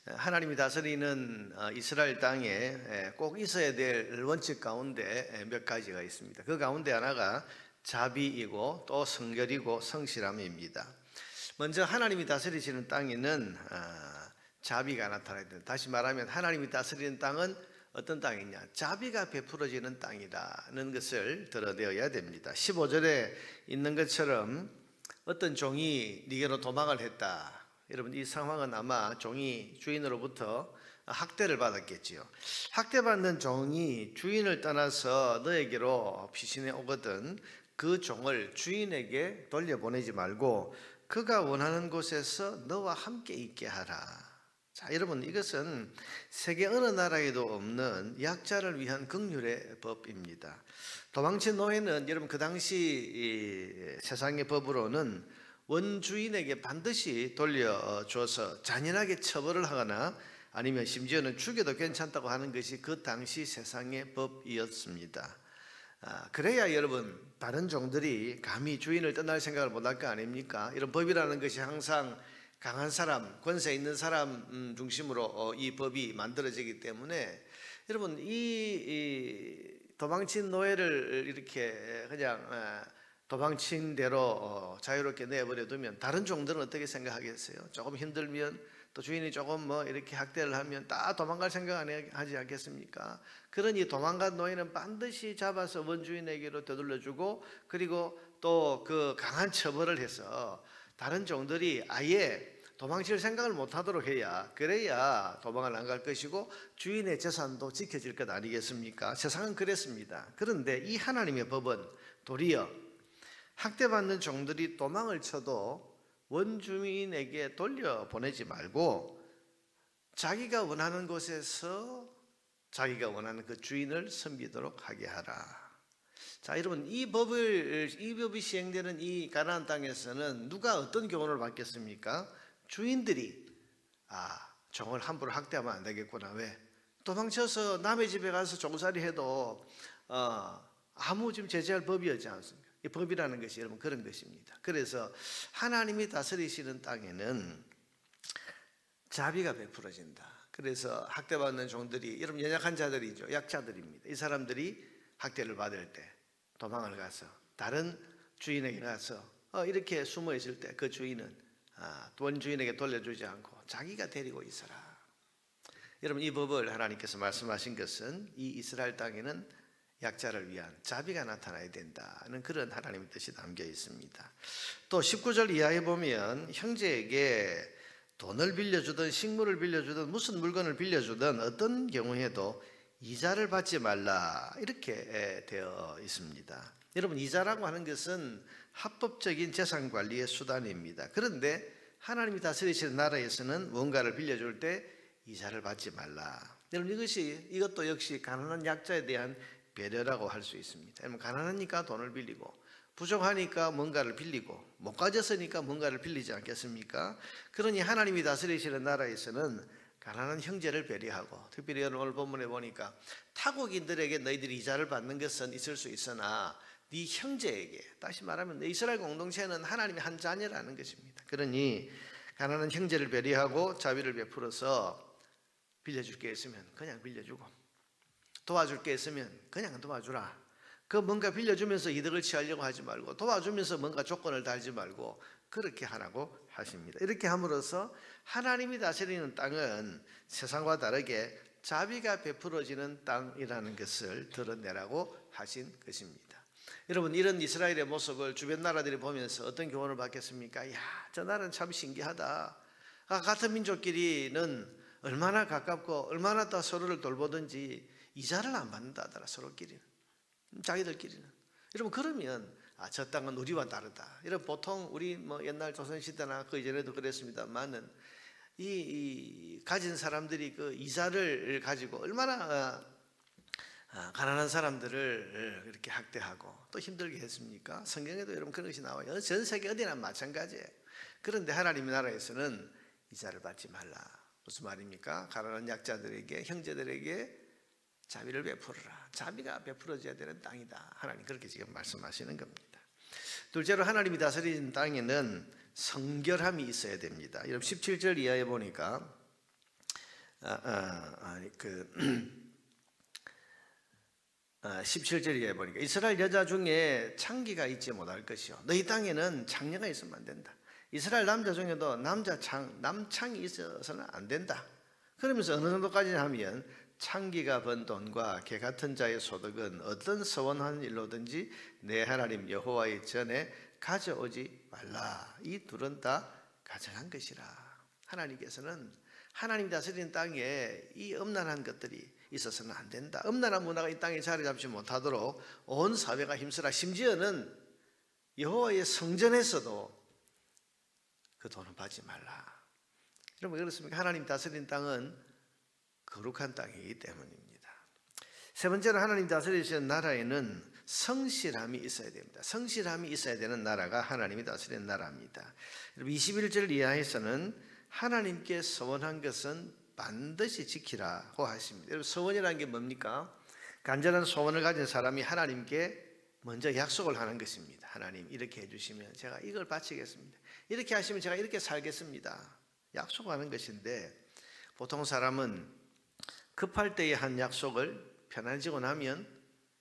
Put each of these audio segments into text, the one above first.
하나님이 다스리는 이스라엘 땅에 꼭 있어야 될 원칙 가운데 몇 가지가 있습니다. 그 가운데 하나가 자비이고 또 성결이고 성실함입니다. 먼저 하나님이 다스리시는 땅에는 자비가 나타나야 된다. 다시 말하면 하나님이 다스리는 땅은 어떤 땅이냐? 자비가 베풀어지는 땅이라는 것을 드러내어야 됩니다. 15절에 있는 것처럼 어떤 종이 네게로 도망을 했다. 여러분, 이 상황은 아마 종이 주인으로부터 학대를 받았겠지요. 학대받는 종이 주인을 떠나서 너에게로 피신해 오거든 그 종을 주인에게 돌려보내지 말고 그가 원하는 곳에서 너와 함께 있게 하라. 자, 여러분, 이것은 세계 어느 나라에도 없는 약자를 위한 긍휼의 법입니다. 도망친 노예는 여러분 그 당시 세상의 법으로는 원주인에게 반드시 돌려줘서 잔인하게 처벌을 하거나 아니면 심지어는 죽여도 괜찮다고 하는 것이 그 당시 세상의 법이었습니다. 그래야 여러분 다른 종들이 감히 주인을 떠날 생각을 못할 거 아닙니까? 이런 법이라는 것이 항상 강한 사람, 권세 있는 사람 중심으로 이 법이 만들어지기 때문에 여러분 이 도망친 노예를 이렇게 그냥 도망친 대로 자유롭게 내버려 두면 다른 종들은 어떻게 생각하겠어요? 조금 힘들면 또 주인이 조금 이렇게 학대를 하면 다 도망갈 생각 안 하지 않겠습니까? 그러니 도망간 노예는 반드시 잡아서 원주인에게로 되돌려주고 그리고 또 그 강한 처벌을 해서 다른 종들이 아예 도망칠 생각을 못하도록 해야 그래야 도망을 안 갈 것이고 주인의 재산도 지켜질 것 아니겠습니까? 세상은 그랬습니다. 그런데 이 하나님의 법은 도리어 학대받는 종들이 도망을 쳐도 원주민에게 돌려보내지 말고 자기가 원하는 곳에서 자기가 원하는 그 주인을 섬기도록 하게 하라. 자, 여러분, 이 법이 시행되는 이 가나안 땅에서는 누가 어떤 교훈을 받겠습니까? 주인들이 종을 함부로 학대하면 안 되겠구나. 왜? 도망쳐서 남의 집에 가서 종살이 해도 아무 지금 제재할 법이었지 않습니까? 이 법이라는 것이 여러분 그런 것입니다. 그래서 하나님이 다스리시는 땅에는 자비가 베풀어진다. 그래서 학대받는 종들이 여러분 연약한 자들이죠. 약자들입니다. 이 사람들이 학대를 받을 때 도망을 가서 다른 주인에게 가서 이렇게 숨어 있을 때 그 주인은 원주인에게 돌려주지 않고 자기가 데리고 있어라. 여러분, 이 법을 하나님께서 말씀하신 것은 이 이스라엘 땅에는 약자를 위한 자비가 나타나야 된다는 그런 하나님의 뜻이 담겨 있습니다. 또 19절 이하에 보면 형제에게 돈을 빌려주든 식물을 빌려주든 무슨 물건을 빌려주든 어떤 경우에도 이자를 받지 말라 이렇게 되어 있습니다. 여러분, 이자라고 하는 것은 합법적인 재산관리의 수단입니다. 그런데 하나님이 다스리시는 나라에서는 뭔가를 빌려줄 때 이자를 받지 말라. 여러분, 이것도 역시 가난한 약자에 대한 배려라고 할 수 있습니다. 여러분, 가난하니까 돈을 빌리고 부족하니까 뭔가를 빌리고 못 가졌으니까 뭔가를 빌리지 않겠습니까? 그러니 하나님이 다스리시는 나라에서는 가난한 형제를 배려하고, 특별히 오늘 본문에 보니까 타국인들에게 너희들이 이자를 받는 것은 있을 수 있으나 네 형제에게, 다시 말하면 이스라엘 공동체는 하나님의 한 자녀라는 것입니다. 그러니 가난한 형제를 배려하고 자비를 베풀어서 빌려줄 게 있으면 그냥 빌려주고 도와줄 게 있으면 그냥 도와주라. 그 뭔가 빌려주면서 이득을 취하려고 하지 말고 도와주면서 뭔가 조건을 달지 말고 그렇게 하라고 하십니다. 이렇게 함으로써 하나님이 다스리는 땅은 세상과 다르게 자비가 베풀어지는 땅이라는 것을 드러내라고 하신 것입니다. 여러분, 이런 이스라엘의 모습을 주변 나라들이 보면서 어떤 교훈을 받겠습니까? 야, 저 나라는 참 신기하다. 같은 민족끼리는 얼마나 가깝고 얼마나 더 서로를 돌보든지 이자를 안 받는다더라. 서로끼리는, 자기들끼리는. 여러분, 그러면 저 땅은 우리와 다르다. 여러분, 보통 우리 옛날 조선시대나 그 이전에도 그랬습니다만은 이 가진 사람들이 그 이자를 가지고 얼마나 가난한 사람들을 이렇게 학대하고 또 힘들게 했습니까? 성경에도 여러분 그런 것이 나와요. 전 세계 어디나 마찬가지예요. 그런데 하나님의 나라에서는 이자를 받지 말라. 무슨 말입니까? 가난한 약자들에게, 형제들에게 자비를 베풀어라. 자비가 베풀어져야 되는 땅이다. 하나님 그렇게 지금 말씀하시는 겁니다. 둘째로 하나님이 다스리는 땅에는 성결함이 있어야 됩니다. 여러분 17절 이하에 보니까 17절에 보니까 이스라엘 여자 중에 창기가 있지 못할 것이요 너희 땅에는 창녀가 있으면 안 된다. 이스라엘 남자 중에도 남창이 있어서는 안 된다. 그러면서 어느 정도까지 하면 창기가 번 돈과 개 같은 자의 소득은 어떤 서원한 일로든지 내 하나님 여호와의 전에 가져오지 말라. 이 둘은 다 가증한 것이라. 하나님께서는 하나님 다스리는 땅에 이 음란한 것들이 있어서는 안 된다. 음란한 문화가 이 땅에 자리 잡지 못하도록 온 사회가 힘쓰라. 심지어는 여호와의 성전에서도 그 돈을 받지 말라. 여러분 그렇습니까? 하나님 다스리는 땅은 거룩한 땅이기 때문입니다. 세 번째로 하나님 다스리시는 나라에는 성실함이 있어야 됩니다. 성실함이 있어야 되는 나라가 하나님이 다스리는 나라입니다. 21절 이하에서는 하나님께 서원한 것은 반드시 지키라고 하십니다. 여러분 서원이라는 게 뭡니까? 간절한 소원을 가진 사람이 하나님께 먼저 약속을 하는 것입니다. 하나님 이렇게 해주시면 제가 이걸 바치겠습니다. 이렇게 하시면 제가 이렇게 살겠습니다. 약속하는 것인데 보통 사람은 급할 때에 한 약속을 편안해지고 나면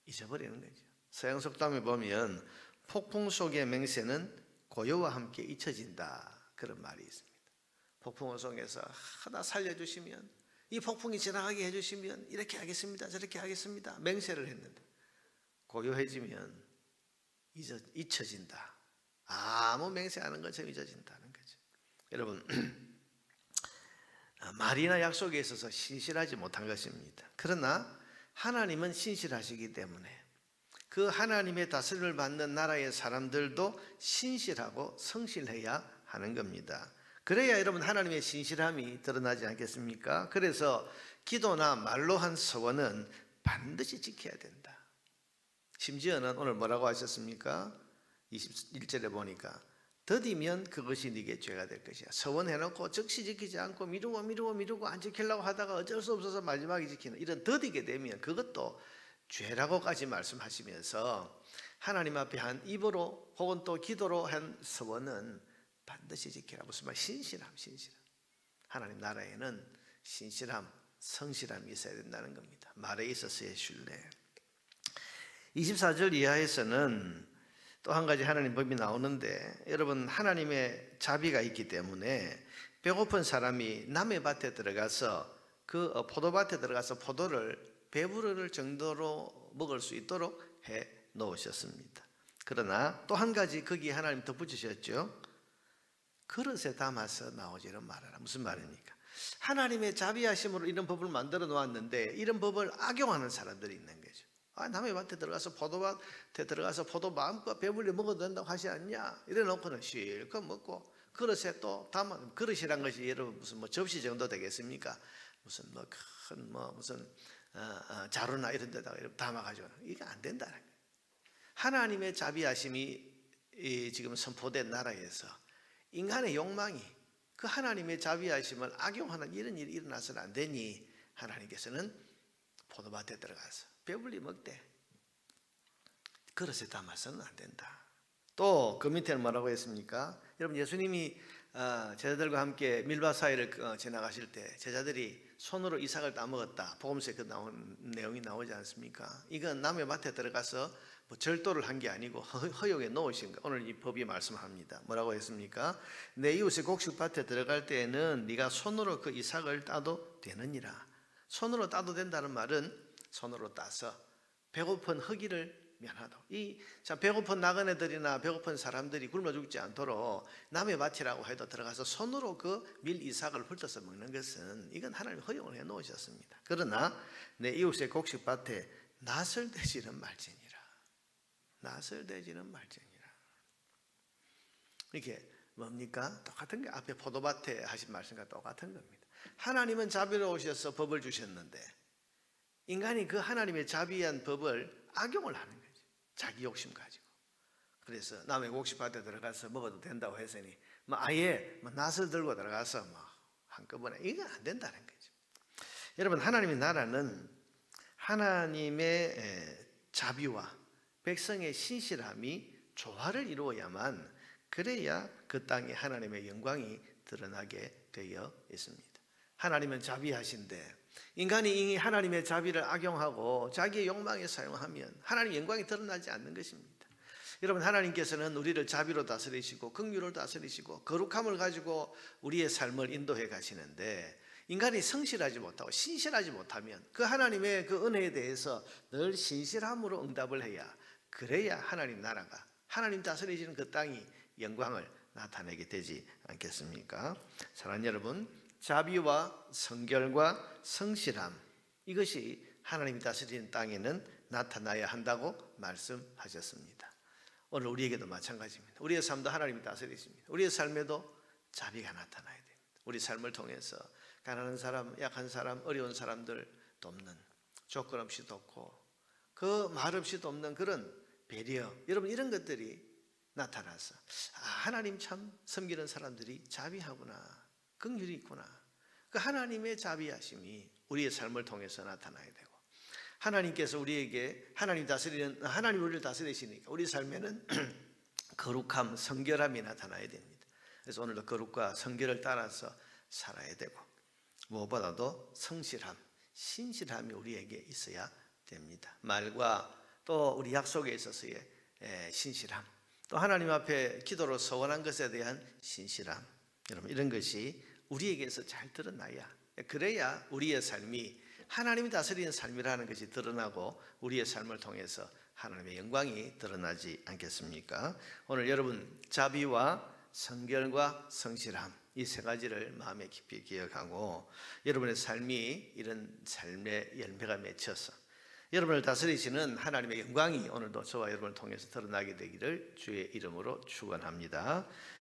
잊어버리는 거죠. 서양 속담에 보면 폭풍 속의 맹세는 고요와 함께 잊혀진다 그런 말이 있습니다. 폭풍 속에서 나 살려주시면 이 폭풍이 지나가게 해주시면 이렇게 하겠습니다 저렇게 하겠습니다 맹세를 했는데 고요해지면 잊혀진다. 아무 맹세하는 것처럼 잊어진다는 거죠. 여러분 말이나 약속에 있어서 신실하지 못한 것입니다. 그러나 하나님은 신실하시기 때문에 그 하나님의 다스림을 받는 나라의 사람들도 신실하고 성실해야 하는 겁니다. 그래야 여러분 하나님의 신실함이 드러나지 않겠습니까? 그래서 기도나 말로 한 서원은 반드시 지켜야 된다. 심지어는 오늘 뭐라고 하셨습니까? 21절에 보니까 더디면 그것이 네게 죄가 될 것이야. 서원해놓고 즉시 지키지 않고 미루고 안 지키려고 하다가 어쩔 수 없어서 마지막에 지키는 이런 더디게 되면 그것도 죄라고까지 말씀하시면서 하나님 앞에 한 입으로 혹은 또 기도로 한 서원은 반드시 지키라. 무슨 말? 신실함. 하나님 나라에는 신실함, 성실함이 있어야 된다는 겁니다. 말에 있어서의 신뢰. 24절 이하에서는 또 한 가지 하나님 법이 나오는데 여러분 하나님의 자비가 있기 때문에 배고픈 사람이 남의 밭에 들어가서 그 포도밭에 들어가서 포도를 배부를 정도로 먹을 수 있도록 해 놓으셨습니다. 그러나 또 한 가지 거기에 하나님 덧붙이셨죠. 그릇에 담아서 나오지는 말아라. 무슨 말입니까? 하나님의 자비하심으로 이런 법을 만들어 놓았는데 이런 법을 악용하는 사람들이 있는 거죠. 남의 밭에 들어가서 포도밭에 들어가서 포도 마음껏 배불리 먹어도 된다고 하지 않냐? 이래 놓고는 실컷 먹고 그릇에 또 담아. 그릇이란 것이 여러분 무슨 뭐 접시 정도 되겠습니까? 무슨 뭐 큰 무슨 자루나 이런 데다가 이렇게 담아가지고 이게 안 된다는 거예요. 하나님의 자비하심이 지금 선포된 나라에서 인간의 욕망이 그 하나님의 자비하심을 악용하는 이런 일이 일어나서는 안 되니 하나님께서는 포도밭에 들어가서 배불리 먹되 그릇에 담아서는 안 된다. 또 그 밑에는 뭐라고 했습니까? 여러분 예수님이 제자들과 함께 밀밭 사이를 지나가실 때 제자들이 손으로 이삭을 따먹었다. 복음서에 그 나온 내용이 나오지 않습니까? 이건 남의 밭에 들어가서 뭐 절도를 한 게 아니고 허용에 놓으신 거. 오늘 이 법이 말씀합니다. 뭐라고 했습니까? 내 이웃의 곡식밭에 들어갈 때에는 네가 손으로 그 이삭을 따도 되느니라. 손으로 따도 된다는 말은 손으로 따서 배고픈 허기를 면하도. 자 배고픈 나그네들이나 배고픈 사람들이 굶어 죽지 않도록 남의 밭이라고 해도 들어가서 손으로 그 밀 이삭을 훑어서 먹는 것은 이건 하나님 허용을 해 놓으셨습니다. 그러나 내 이웃의 곡식밭에 낫을 대지는 말지니라. 낫을 대지는 말지니라. 이게 뭡니까? 똑같은 게 앞에 포도밭에 하신 말씀과 똑같은 겁니다. 하나님은 자비로우셔서 법을 주셨는데 인간이 그 하나님의 자비한 법을 악용을 하는 거죠. 자기 욕심 가지고. 그래서 남의 곡식밭에 들어가서 먹어도 된다고 했으니 아예 낫을 들고 들어가서 한꺼번에 이건 안 된다는 거죠. 여러분 하나님의 나라는 하나님의 자비와 백성의 신실함이 조화를 이루어야만 그래야 그 땅에 하나님의 영광이 드러나게 되어 있습니다. 하나님은 자비하신데 인간이 하나님의 자비를 악용하고 자기의 욕망에 사용하면 하나님의 영광이 드러나지 않는 것입니다. 여러분, 하나님께서는 우리를 자비로 다스리시고 긍휼을 다스리시고 거룩함을 가지고 우리의 삶을 인도해 가시는데, 인간이 성실하지 못하고 신실하지 못하면 그 하나님의 그 은혜에 대해서 늘 신실함으로 응답을 해야, 그래야 하나님 나라가, 하나님 다스리시는 그 땅이 영광을 나타내게 되지 않겠습니까? 사랑하는 여러분, 자비와 성결과 성실함, 이것이 하나님이 다스리는 땅에는 나타나야 한다고 말씀하셨습니다. 오늘 우리에게도 마찬가지입니다. 우리의 삶도 하나님이 다스리십니다. 우리의 삶에도 자비가 나타나야 됩니다. 우리 삶을 통해서 가난한 사람, 약한 사람, 어려운 사람들 돕는, 조건 없이 돕고 그 말 없이 돕는 그런 배려, 여러분, 이런 것들이 나타나서 하나님 참 섬기는 사람들이 자비하구나, 긍휼이 있구나, 그 하나님의 자비하심이 우리의 삶을 통해서 나타나야 되고, 하나님께서 우리에게 하나님 우리를 다스리시니까 우리 삶에는 거룩함, 성결함이 나타나야 됩니다. 그래서 오늘도 거룩과 성결을 따라서 살아야 되고, 무엇보다도 성실함, 신실함이 우리에게 있어야 됩니다. 말과 또 우리 약속에 있어서의 신실함, 또 하나님 앞에 기도로 서원한 것에 대한 신실함, 여러분, 이런 것이 우리에게서 잘 드러나야, 그래야 우리의 삶이 하나님이 다스리는 삶이라는 것이 드러나고 우리의 삶을 통해서 하나님의 영광이 드러나지 않겠습니까? 오늘 여러분, 자비와 성결과 성실함, 이 세 가지를 마음에 깊이 기억하고 여러분의 삶이 이런 삶의 열매가 맺혀서 여러분을 다스리시는 하나님의 영광이 오늘도 저와 여러분을 통해서 드러나게 되기를 주의 이름으로 축원합니다.